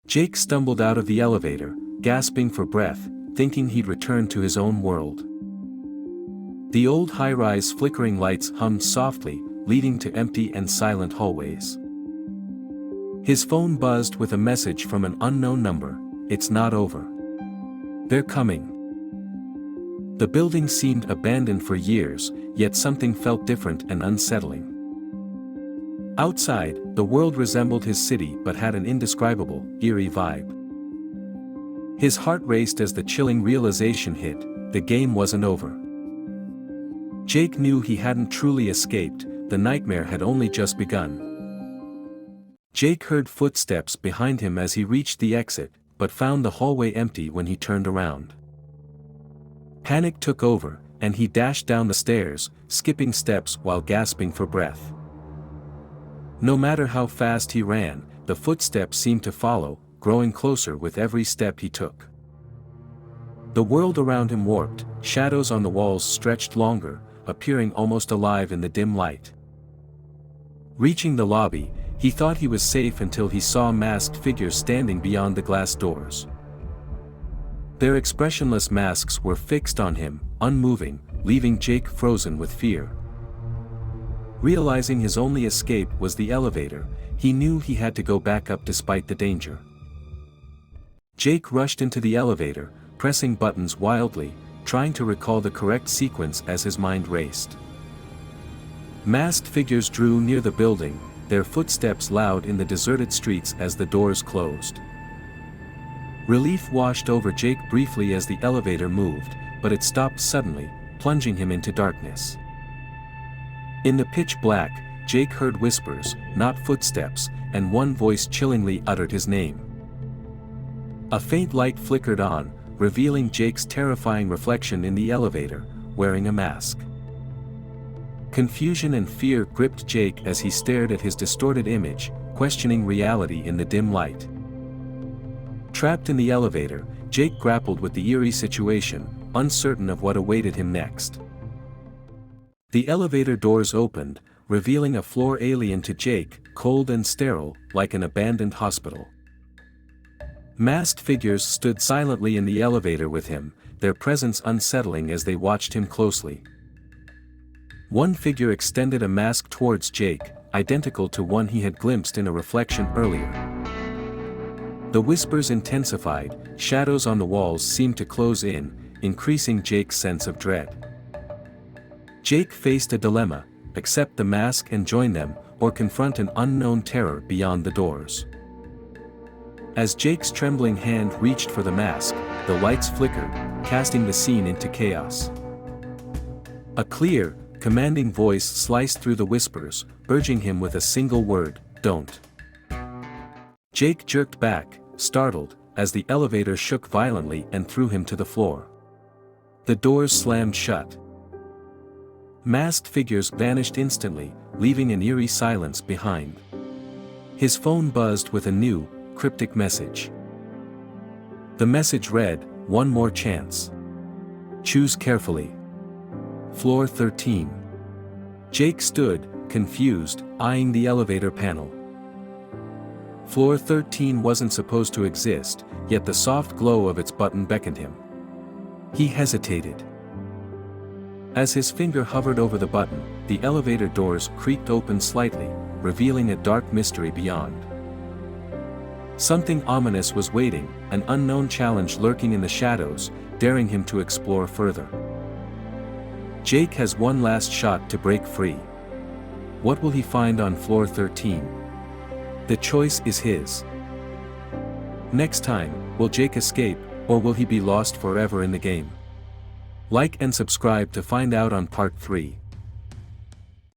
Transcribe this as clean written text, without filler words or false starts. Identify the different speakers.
Speaker 1: Jake stumbled out of the elevator, gasping for breath, thinking he'd returned to his own world. The old high-rise flickering lights hummed softly, leading to empty and silent hallways. His phone buzzed with a message from an unknown number. "It's not over. They're coming." The building seemed abandoned for years, yet something felt different and unsettling. Outside, the world resembled his city but had an indescribable, eerie vibe. His heart raced as the chilling realization hit: the game wasn't over. Jake knew he hadn't truly escaped, the nightmare had only just begun. Jake heard footsteps behind him as he reached the exit, but found the hallway empty when he turned around. Panic took over, and he dashed down the stairs, skipping steps while gasping for breath. No matter how fast he ran, the footsteps seemed to follow, growing closer with every step he took. The world around him warped, shadows on the walls stretched longer, appearing almost alive in the dim light. Reaching the lobby, he thought he was safe until he saw masked figures standing beyond the glass doors. Their expressionless masks were fixed on him, unmoving, leaving Jake frozen with fear. Realizing his only escape was the elevator, he knew he had to go back up despite the danger. Jake rushed into the elevator, pressing buttons wildly, trying to recall the correct sequence as his mind raced. Masked figures drew near the building, their footsteps loud in the deserted streets as the doors closed. Relief washed over Jake briefly as the elevator moved, but it stopped suddenly, plunging him into darkness. In the pitch black, Jake heard whispers, not footsteps, and one voice chillingly uttered his name. A faint light flickered on, revealing Jake's terrifying reflection in the elevator, wearing a mask. Confusion and fear gripped Jake as he stared at his distorted image, questioning reality in the dim light. Trapped in the elevator, Jake grappled with the eerie situation, uncertain of what awaited him next. The elevator doors opened, revealing a floor alien to Jake, cold and sterile, like an abandoned hospital. Masked figures stood silently in the elevator with him, their presence unsettling as they watched him closely. One figure extended a mask towards Jake, identical to one he had glimpsed in a reflection earlier. The whispers intensified, shadows on the walls seemed to close in, increasing Jake's sense of dread. Jake faced a dilemma: accept the mask and join them, or confront an unknown terror beyond the doors. As Jake's trembling hand reached for the mask, the lights flickered, casting the scene into chaos. A clear, commanding voice sliced through the whispers, urging him with a single word: "Don't." Jake jerked back, startled, as the elevator shook violently and threw him to the floor. The doors slammed shut. Masked figures vanished instantly, leaving an eerie silence behind. His phone buzzed with a new, cryptic message. The message read, "One more chance. Choose carefully. Floor 13. Jake stood, confused, eyeing the elevator panel. Floor 13 wasn't supposed to exist, yet the soft glow of its button beckoned him. He hesitated. As his finger hovered over the button, the elevator doors creaked open slightly, revealing a dark mystery beyond. Something ominous was waiting, an unknown challenge lurking in the shadows, daring him to explore further. Jake has one last shot to break free. What will he find on floor 13? The choice is his. Next time, will Jake escape, or will he be lost forever in the game? Like and subscribe to find out on part 3.